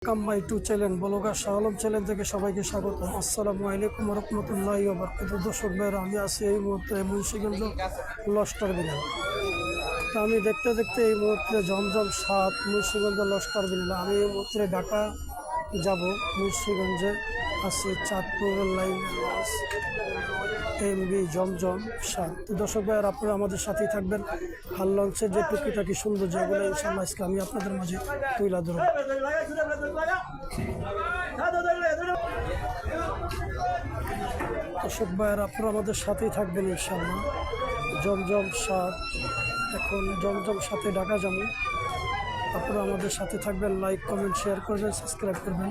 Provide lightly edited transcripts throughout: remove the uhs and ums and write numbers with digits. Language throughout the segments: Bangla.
Welcome my to channel blogger Shah Alam channel থেকে সবাইকে স্বাগত। আসসালামু আলাইকুম রহমতুল্লাহি ওয়া বারাকাতুহু। দর্শক ভাইরা, আমি আছি এই মুহূর্তে মুন্সিগঞ্জ লঞ্চ টার্মিনাল। তো আমি দেখতে দেখতে এই মুহূর্তে জমজম 7 মুন্সিগঞ্জ লঞ্চ টার্মিনাল। আমি এই মুহূর্তে ঢাকা যাব। মুন্সিগঞ্জে আছি চাঁদপুর লাইনের লঞ্চ এমভি জমজম 7। তো দর্শক ভাইয়ার, আপনারা আমাদের সাথেই থাকবেন। আর লঞ্চের যে টুকিটাকি সুন্দর যেগুলো ইনশাআল্লাহ আজকে আমি আপনাদের মাঝে তুলে ধরব। দর্শক ভাইয়ার, আপনারা আমাদের সাথেই থাকবেন ইনশাআল্লাহ। জমজম 7, এখন জমজম 7-এ ঢাকা যাবো। আপনারা আমাদের সাথে থাকবেন, লাইক কমেন্ট শেয়ার করবেন, সাবস্ক্রাইব করবেন।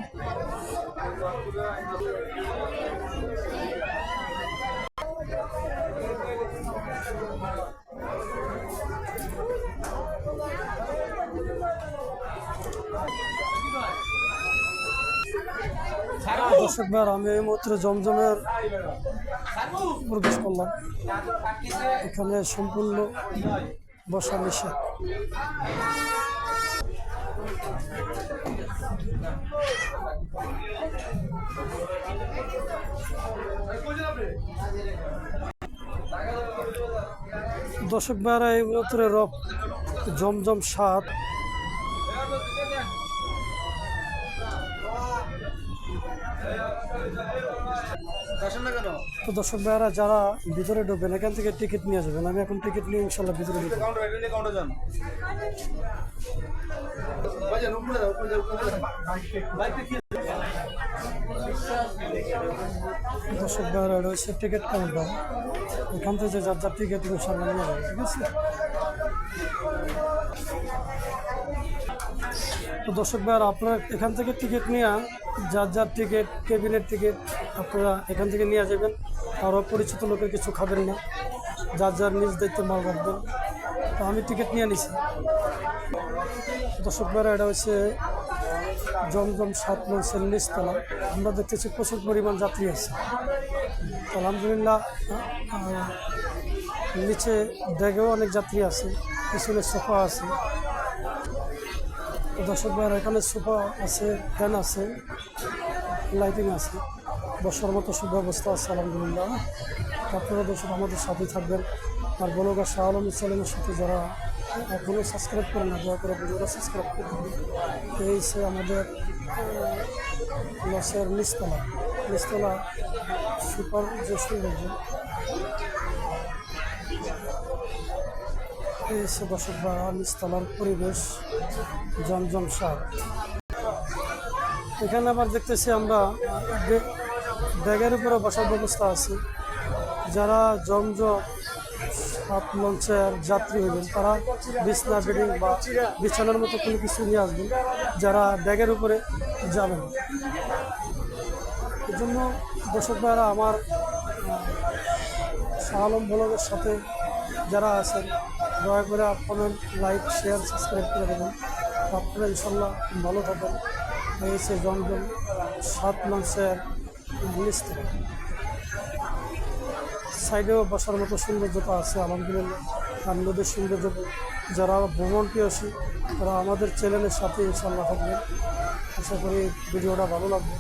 দর্শক ভাইয়ার, আমি এই মুহূর্তে জমজমের প্রবেশ করলাম। এখানে সম্পূর্ণ বসা নিষেধ। দর্শক ভাইয়ারা, এই মুহূর্তে জমজম 7 তো দর্শক ভাইয়ারা, যারা ভিতরে ঢুকবেন এখান থেকে টিকিট নিয়ে যাবেন। আমি এখন টিকিট নিয়ে ইনশাল্লাহ ভিতরে ঢুকবো। দর্শক ভাইয়ারা, এটা হচ্ছে টিকিট কাউন্টার। এখান থেকে যার যার টিকিট ইনশাল্লাহ নিয়ে যাবে, ঠিক আছে? তো দর্শক ভাইয়ারা, আপনারা এখান থেকে টিকিট নিয়ে যার যার টিকিট, কেবিনের টিকিট আপনারা এখান থেকে নিয়ে যাবেন। আরও পরিচিত লোকের কিছু খাবেন না, যার যার নিজ দায়িত্বে মাল রাখবেন। তো আমি টিকিট নিয়ে নিছি। দর্শক ভাইয়ারা, এটা হচ্ছে জমজম 7 লঞ্চের নিচতলা। আমরা দেখতেছি প্রচুর পরিমাণ যাত্রী আছে। আলহামদুলিল্লাহ, নিচে ডেকেও অনেক যাত্রী আছে, পিছনে সোফা আছে। দর্শক ভাইয়ারা, এখানে সোফা আছে, ফ্যান আছে, লাইটিং আছে, বসার মতো সুব্যবস্থা আছে আলহামদুলিল্লাহ। আপনারা দর্শক আমাদের সাথে থাকবেন। আর ব্লগার শাহ আলম চ্যানেলের সাথে যারা এখনও সাবস্ক্রাইব করেন না, দয়া করে ভিডিওটা সাবস্ক্রাইব করবেন। এই সে আমাদের লসের নিচতলা সুপার যে সৌন্দর্য, এই সে দর্শক বা নিচতলার পরিবেশ জমজম 7। এখানে আবার দেখতেছি আমরা ব্যাগের উপরে বসার ব্যবস্থা আছে। যারা জমজম 7 লঞ্চের যাত্রী হবেন তারা বিছনা, বেডিং বা বিছানার মতো কোনো কিছু নিয়ে আসবেন যারা ব্যাগের উপরে যাবেন। এই জন্য দর্শক ভাইয়ারা, আমার শাহ আলম ব্লগের সাথে যারা আছেন দয়া করে কমেন্ট, লাইক, শেয়ার, সাবস্ক্রাইব করে দেবেন। আপনারা ইনশাল্লাহ ভালো থাকবেন। হয়েছে জমজম 7 লঞ্চের লিস্ট। সাইডেও বসার মতো সৌন্দর্যতা আছে আলহামদুলিল্লাহ। আর নদীর সৌন্দর্য, যারা ভ্রমণ প্রিয়সী তারা আমাদের চ্যানেলের সাথে ইনশাল্লাহ থাকবেন। আশা করি ভিডিওটা ভালো লাগবে।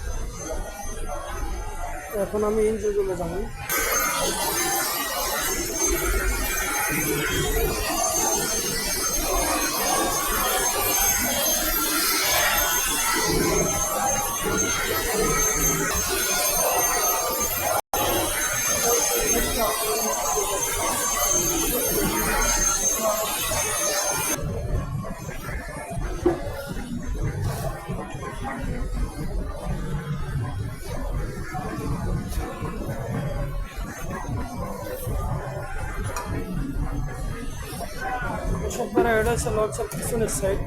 এখন আমি এনজয় করে যাব। সববার এটা হচ্ছে লঞ্চের পিছনের সাইড।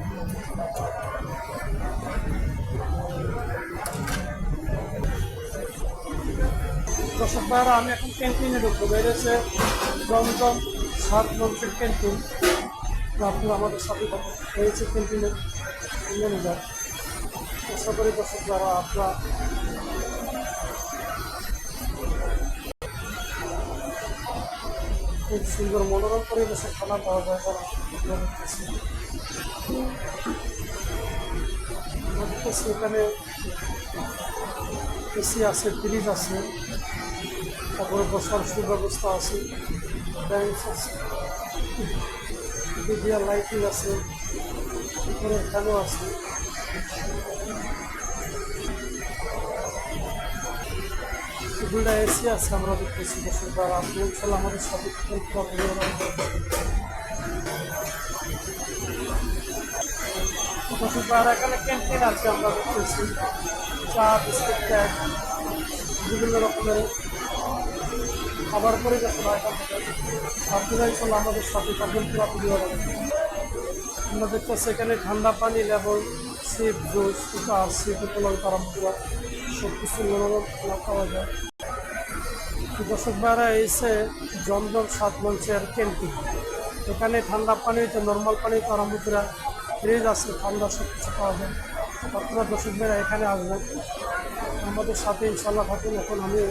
দর্শক ভাইয়ারা, আমি এখন ক্যান্টিনে ঢুকবো। এটা হচ্ছে জমজম 7 লঞ্চের ক্যান্টিন। আপনারা আমাদের সাথে হয়েছে ক্যান্টিনের ম্যানেজার। আশা করি দর্শক ভাইয়ারা, আপনারা খুব সুন্দর মনোরম পরিবেশে খানা পাওয়া যায়। দেখতেছি এখানে এসি আছে, ফ্রিজ আছে, তারপরে বসার সুব্যবস্থা আছে, বেঞ্চ আছে, ডিডিআর লাইটিং আছে, উপরে ফ্যানও আছে। দুইটা এসি আছে আমরা দেখতেছি বছর বার। আপনি ইনশাল্লাহ আমাদের সাথে বছর বার। এখানে ক্যান্টিন আছে আমরা দেখতেছি, চা, বিস্কুট, কেক, বিভিন্ন রকমের খাবার পরিবেশন হয় এখান থেকে। আপনারা ইনশাল্লাহ আমাদের সাথে থাকবেন পুরো ভিডিও। আমরা দেখতেছি এখানে ঠান্ডা পানি, লেবল, সিপ, জুস, আর সিপ উপলব্ধ করা পুরা সব কিছু মনোরম পাওয়া যায়। দর্শক ভাইরা এসে জমজম 7 লঞ্চের ক্যান্টিন। এখানে ঠান্ডা পানিতে নর্মাল পানিতে আরম্ভ করে ফ্রিজ আছে, ঠান্ডা সব কিছু পাওয়া যায়। আপনারা দর্শক ভাইরা এখানে আসবেন, আমাদের সাথে ইনশাল্লাহ থাকুন। এখন আমি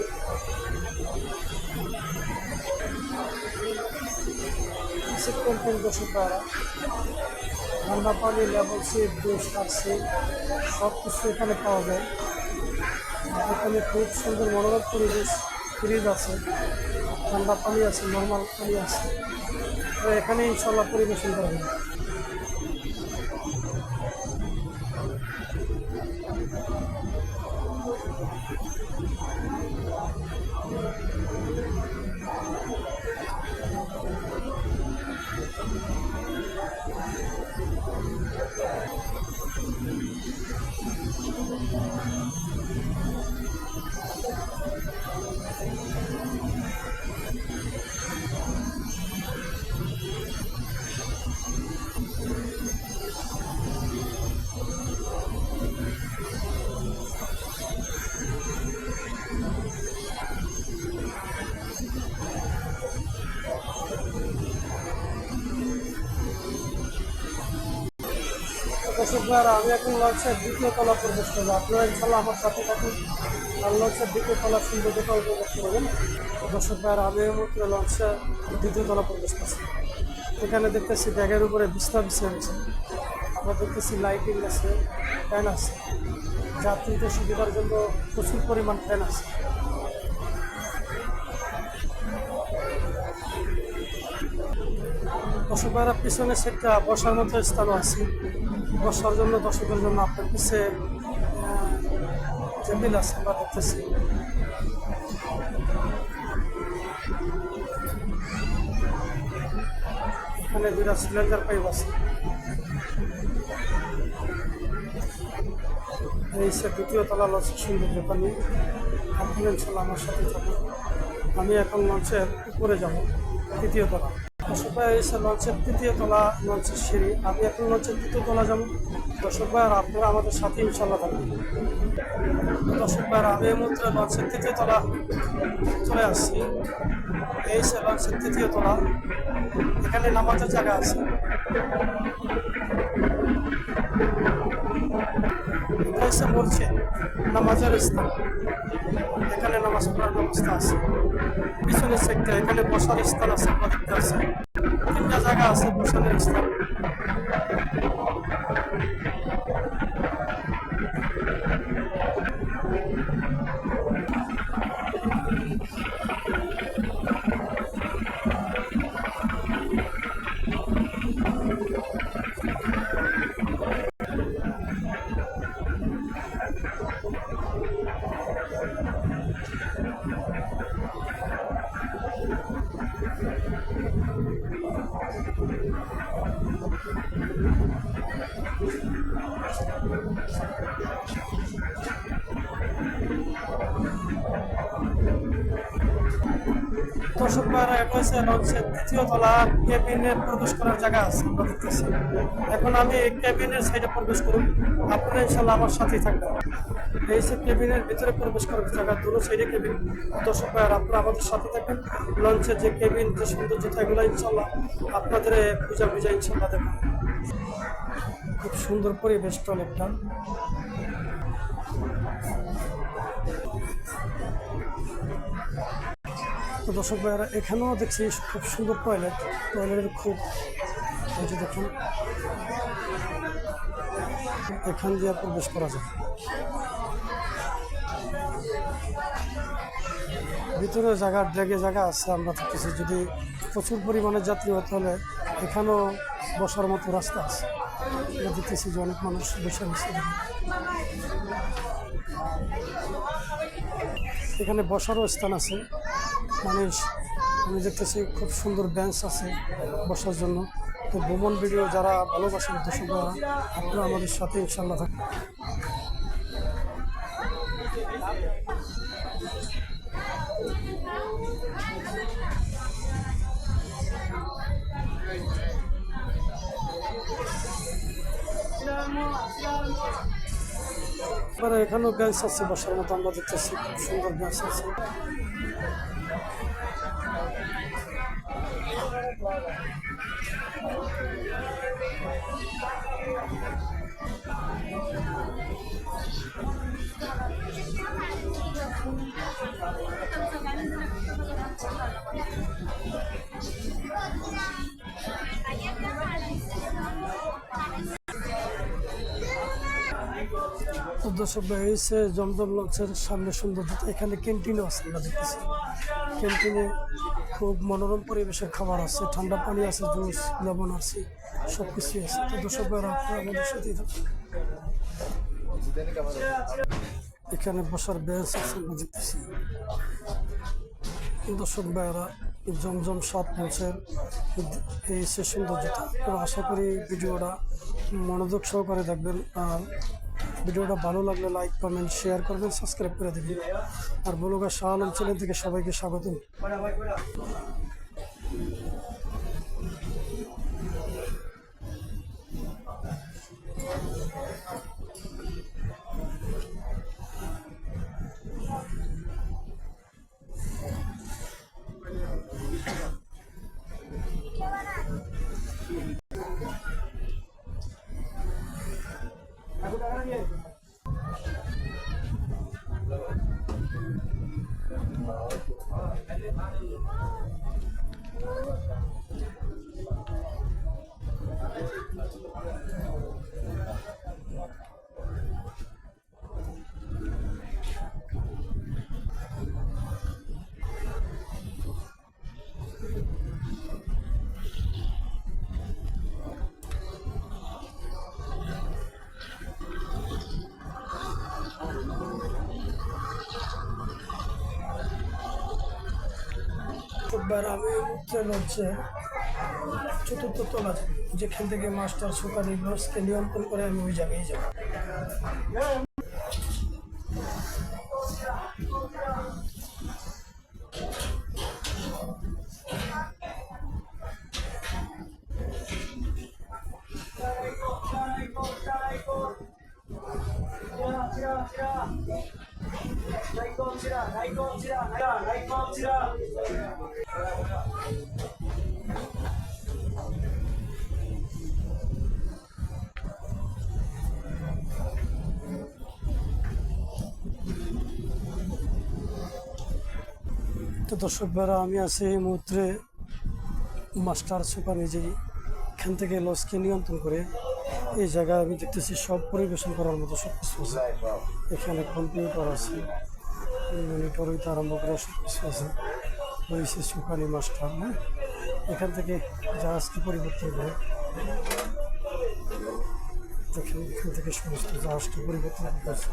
ক্যান্টিন দর্শক ভাইরা, ঠান্ডা পানি, লেবল, সিপ, জুস, আর সিপ সব কিছু এখানে পাওয়া যায়। এখানে খুব সুন্দর মনোরম পরিবেশ, ফ্রিজ আছে, ঠান্ডা পানি আছে, নর্মাল পানি আছে। এখানে ইনশাল্লাহ পরিবেশন করা যায়। দর্শক ভাইরা, আমি এখন লঞ্চের 2য় তলা প্রবেশ করবো। আপনারা ইনশাল্লাহ আমার সাথে থাকুন আর লঞ্চের 2য় তলা সৌন্দর্যতা উপভোগ করবেন। দর্শক ভাইরা, আমি এই মুহূর্তে লঞ্চের 2য় তলা প্রবেশ করছি। এখানে দেখতেছি ব্যাগের উপরে বিছনা বিছিয়ে রয়েছে। আমরা দেখতেছি লাইটিং আছে, ফ্যান আছে, যাত্রীদের সুবিধার জন্য প্রচুর পরিমাণ ফ্যান আছে। দর্শক ভাইরা, পিছনে সেটা বসার মতো স্থানও আছে। বসার জন্য দর্শকের জন্য আপনার পিছে টেবিল আছে আমরা দেখতেছি। এখানে 2টা সিলিন্ডার পাইপ আছে। এই সে 2য় তলা লঞ্চের সৌন্দর্যতা নিয়ে আপনারা ইনশাল্লাহ আমার সাথে থাকুন। আমি এখন লঞ্চের উপরে যাব, 3য় তলা। দর্শক ভাই, এসে লঞ্চের 3য় তলা লঞ্চের সিঁড়ি। আমি এখন লঞ্চের 2য় তলা যাব। দর্শক ভাই, আর আপনারা আমাদের সাথে ইনশাল্লাহ থাকবেন। দর্শক ভাই, আমি এই মুহূর্তে লঞ্চের 3য় তলা চলে আসছি। এই সে লঞ্চের 3য় তলা। এখানে নামাজের জায়গা আছে। এটা এসে বলছে নামাজের স্থান। এখানে নামাজ পড়ার ব্যবস্থা আছে। পিছনের সেক্টর, এখানে বসার স্থান আছে, আমরা দেখতে পাচ্ছি 3টা জায়গা আছে বসানোর স্থান। দর্শক ভাইরা, এটা হচ্ছে লঞ্চের 3য় তলা কেবিনের প্রবেশ করার জায়গা আছে আমরা দেখতেছি। এখন আমি এই কেবিনের সাইডে প্রবেশ করুন, আপনারা ইনশাল্লাহ আমার সাথেই থাকবেন। এই সে কেবিনের ভিতরে প্রবেশ করার জায়গা, 2 সাইডে কেবিন। দর্শক ভাইরা, আপনারা আমাদের সাথে থাকবেন। লঞ্চের যে কেবিন, যে সৌন্দর্যতা, এগুলো ইনশাল্লাহ আপনাদের পূজা ইনশাল্লাহ দেখবেন। খুব সুন্দর পরিবেশ টয়লেটটা। তো দর্শক ভাইরা, এখানেও দেখছি খুব সুন্দর টয়লেটের খুব, এই যে দেখুন এখান দিয়ে প্রবেশ করা যায়। ভিতরে জায়গা ড্রেগে জায়গা আছে, আমরা দেখতেছি। যদি প্রচুর পরিমাণে যাত্রী হতে হলে এখানেও বসার মতো রাস্তা আছে। আমরা দেখতেছি যে অনেক মানুষ বসে আছে। এখানে বসারও স্থান আছে। মানুষ, আমি দেখতেছি খুব সুন্দর বেঞ্চ আছে বসার জন্য। তো ভ্রমণ ভিডিও যারা ভালোবাসেন দর্শকরা, আপনারা আমাদের সাথে ইনশাল্লাহ থাকবেন। এখানেও বেঞ্চ আছে বসার মতো, আমরা দেখতেছি খুব সুন্দর বেঞ্চ আছে। তো দর্শক ভাই, এই সে জমজম লঞ্চের সামনে সৌন্দর্যতা। এখানে ক্যান্টিনও আছে, আমরা দেখতেছি। ক্যান্টিনে খুব মনোরম পরিবেশের খাবার আছে, ঠান্ডা পানি আছে, জুস, লবণ আছে, সব কিছুই আছে। তো দর্শক ভাই, আপনারা আমাদের সাথেই থাকুন। এখানে বসার বেঞ্চ আছে, আমরা দেখতেছি। দর্শক ভাইয়েরা, জমজম 7 লঞ্চের এই সে সৌন্দর্যতা। তো আশা করি ভিডিওটা মনোযোগ সহকারে দেখবেন। আর ভিডিওটা ভালো লাগলে লাইক, কমেন্ট, শেয়ার করবেন, সাবস্ক্রাইব করে দেবেন। আর ব্লগার শাহ আলম চ্যানেল থেকে সবাইকে স্বাগতম। আমি হচ্ছে 4th তলা, যেখান থেকে মাস্টার সুকানি লঞ্চকে নিয়ন্ত্রণ করে, আমি ওই জায়গায় যাব। তো দর্শক ভাইরা, আমি আছি এই মুহূর্তে মাস্টার সুপার নিজেই। এখান থেকে লঞ্চকে নিয়ন্ত্রণ করে এই জায়গায় আমি দেখতেছি সব পরিবেশন করার মতো সব কিছু আছে। এখানে কম্পিউটার আছে, মনিটর হইতে আরম্ভ করে সব কিছু আছে। রয়েছে সুকানি মাস্টার। এখান থেকে জাহাজকে পরিবর্তন করে, এখান থেকে সমস্ত জাহাজকে পরিবর্তন করছে।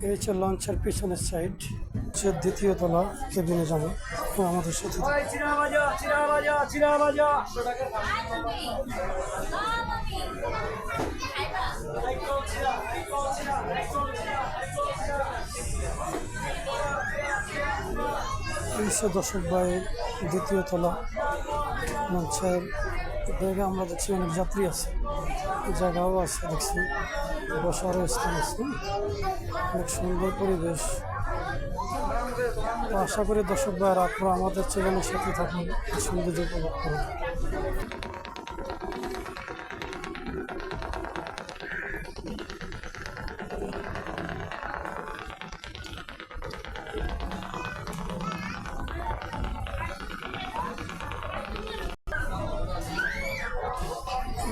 এই হচ্ছে লঞ্চের পিছনের সাইড, হচ্ছে দ্বিতীয় তলা, কেবিনে যাবো। আমাদের সাথে দর্শক ভাই, দ্বিতীয় তলা লঞ্চের ব্যাগে আমরা দেখছি অনেক যাত্রী আছে, জায়গাও আছে, দেখছি বসারও স্থান আছে, অনেক সুন্দর পরিবেশ। তো আশা করি দর্শক ভাইয়েরা আপনারা আমাদের চ্যানেলের সাথে থাকুন, সৌন্দর্য উপভোগ করুন।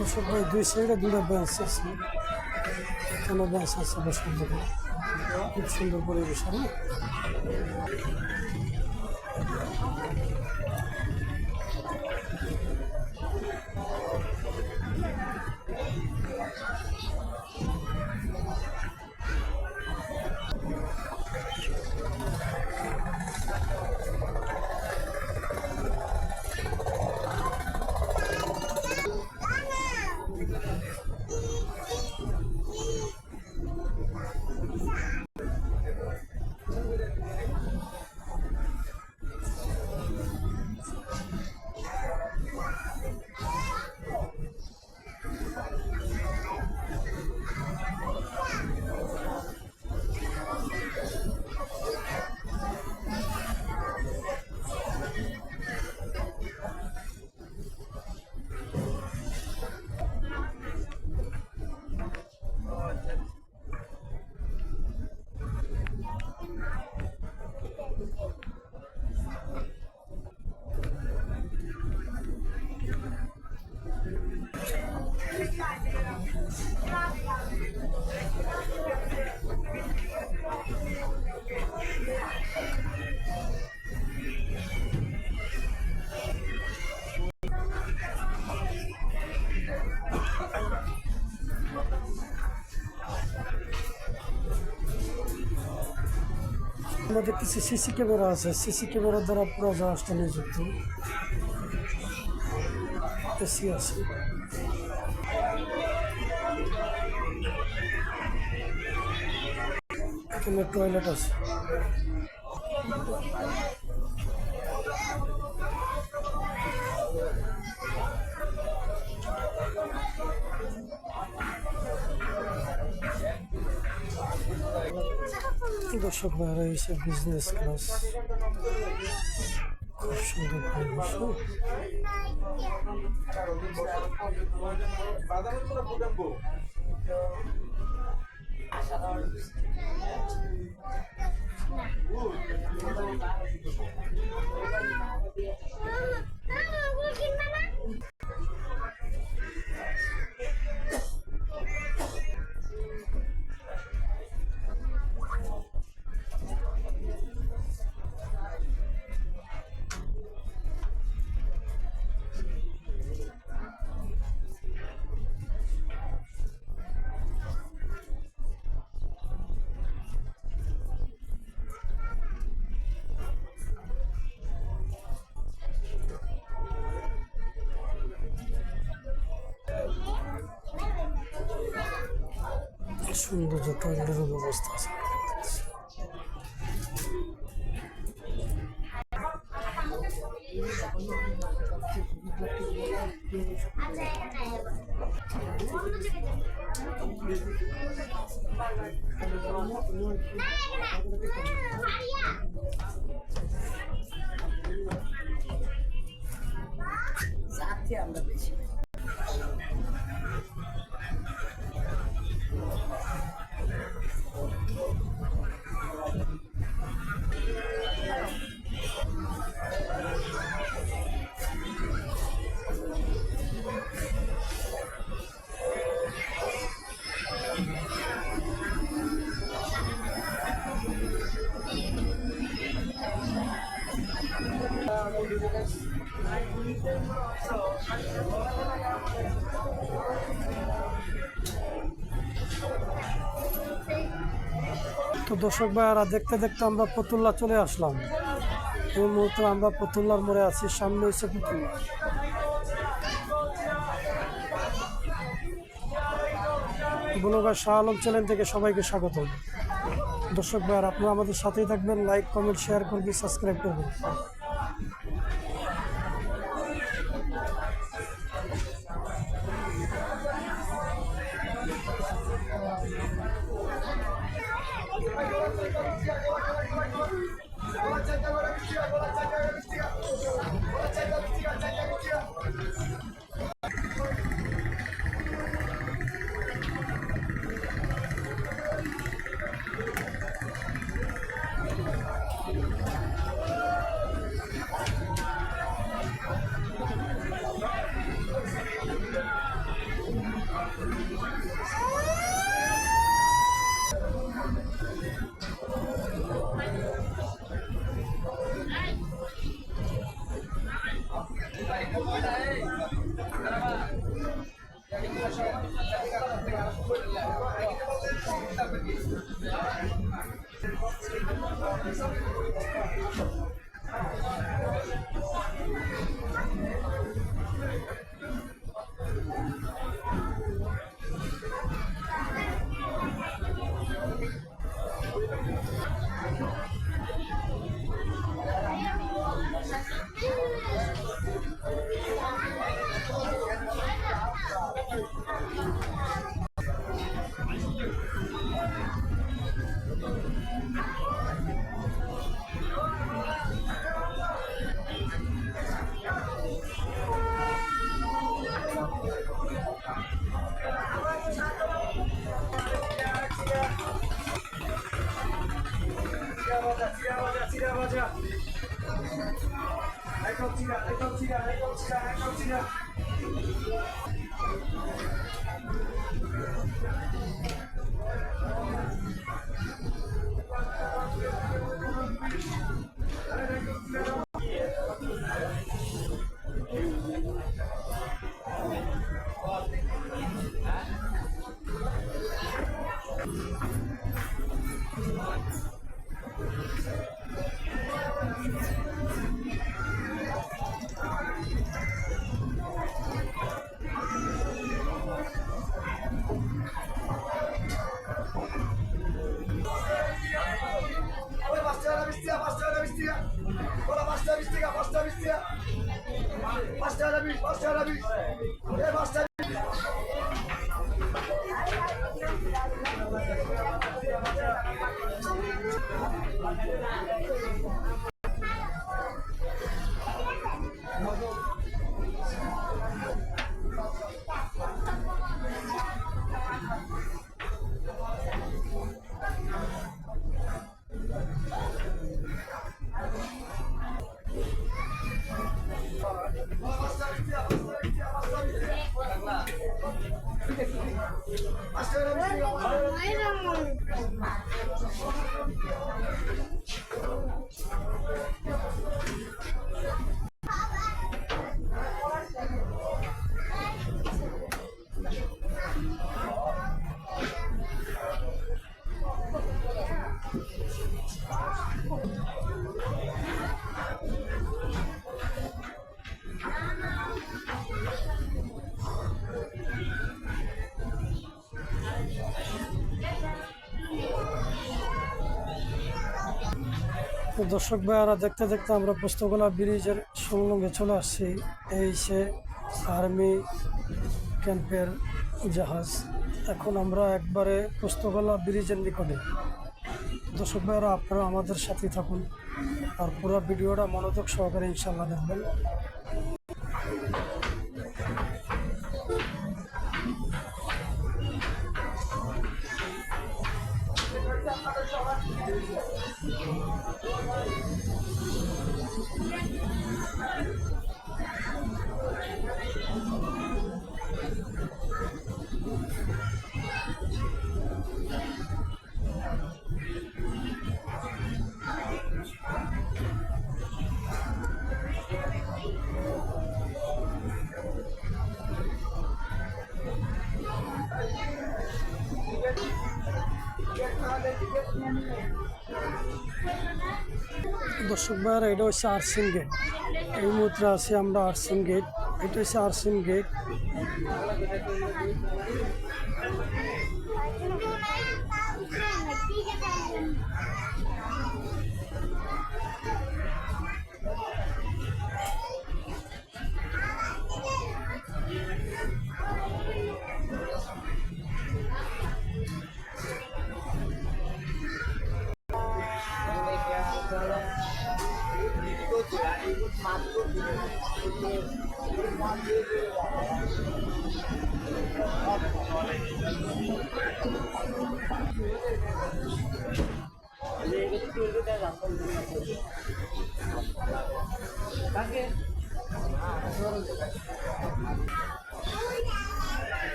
দর্শক ভাই, দুই সাইডে দুটো বেঞ্চ আছে, এখানে বেঞ্চ আছে বসার জন্য, খুব সুন্দর পরিবেশ। আমরা দেখতেছি সিসি ক্যামেরা আছে, সিসি ক্যামেরার দ্বারা পুরো জাহাজটা নিযুক্ত, এসি আছে। এখানে টয়লেট আছে। দর্শক ভাইরা, এসে বিজনেস ক্লাস, খুব সুন্দর পরিবেশ। সুন্দর টয়লেটের ব্যবস্থা আছে। চেয়ে আমরা বেশি। তো দর্শক ভাইয়ারা, দেখতে দেখতে আমরা ফতুল্লা চলে আসলাম। এই মুহূর্তে আমরা ফতুল্লার মোড়ে আছি, সামনে হচ্ছে ফতুল্লা। ব্লগার শাহ আলম চ্যানেল থেকে সবাইকে স্বাগত। দর্শক ভাইয়ারা, আপনারা আমাদের সাথেই থাকবেন, লাইক কমেন্ট শেয়ার করবেন, সাবস্ক্রাইব করবেন। তো দর্শক ভাইয়ারা, দেখতে দেখতে আমরা পোস্তগোলা ব্রিজের সংলগ্নে চলে আসছি। এই সে আর্মি ক্যাম্পের জাহাজ। এখন আমরা একবারে পোস্তগোলা ব্রিজের নিকটে। দর্শক ভাইয়ারা, আপনারা আমাদের সাথে থাকুন আর পুরো ভিডিওটা মনোযোগ সহকারে ইনশাল্লাহ দেখবেন। দর্শক ভাইরা এটা হচ্ছে আর্সিন গেট। এই মুহূর্তে আছি আমরা আর্সিন গেট। এটা হচ্ছে আর্সিন গেট।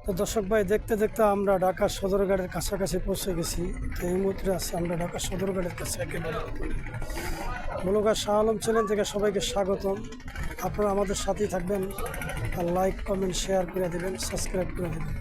তো দর্শক ভাই দেখতে দেখতে আমরা ঢাকা সদরঘাটের কাছাকাছি পৌঁছে গেছি। তো এই মুহূর্তে আছি আমরা ঢাকা সদরঘাটের কাছে একেবারে। ব্লগার শাহ আলম চ্যানেল থেকে সবাইকে স্বাগতম। আপনারা আমাদের সাথেই থাকবেন, আর লাইক কমেন্ট শেয়ার করে দেবেন, সাবস্ক্রাইব করে দেবেন।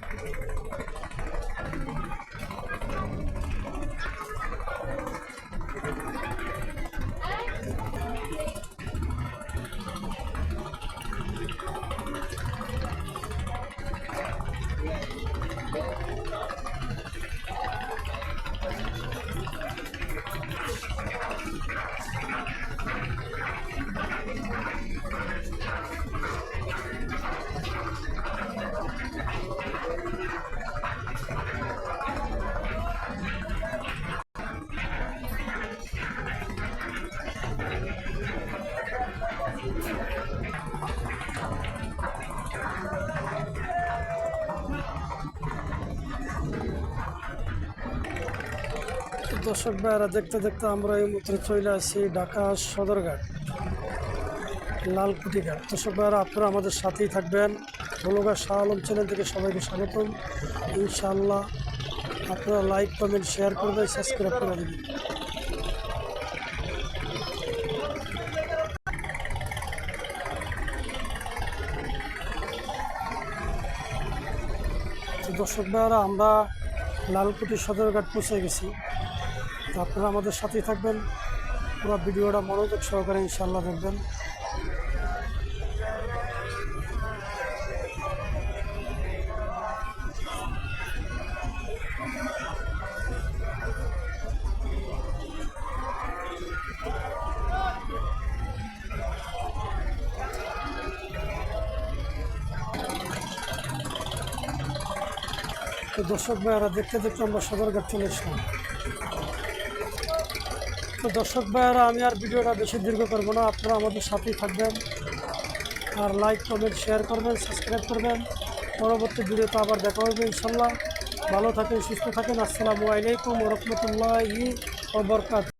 দর্শক ভাইরা দেখতে দেখতে আমরা এই মুহূর্তে চলে আসি ঢাকা সদরঘাট, লালকুঠি ঘাট। দর্শক ভাইরা আপনারা আমাদের সাথেই থাকবেন। ব্লগার শাহ আলম চ্যানেল থেকে সবাইকে স্বাগতম। ইনশাআল্লাহ আপনারা লাইক কমেন্ট শেয়ার করবেন, সাবস্ক্রাইব করে দেবেন। দর্শক ভাইরা আমরা লালকুঠি সদরঘাট পৌঁছে গেছি। তো আপনারা আমাদের সাথেই থাকবেন, পুরো ভিডিওটা মনোযোগ সহকারে ইনশাআল্লাহ দেখবেন। তো দর্শক ভাইয়ারা দেখতে দেখতে আমরা সদরঘাট চলে এসলাম। তো দর্শক ভাইয়ারা আমি আর ভিডিওটা বেশি দীর্ঘ করবো না, আপনারা আমাদের সাথেই থাকবেন, আর লাইক কমেন্ট শেয়ার করবেন, সাবস্ক্রাইব করবেন। পরবর্তী ভিডিওতে আবার দেখা হবে ইনশাল্লাহ। ভালো থাকেন, সুস্থ থাকেন। আসসালামু আলাইকুম ওয়া রাহমাতুল্লাহি ওয়া বারাকাতুহু।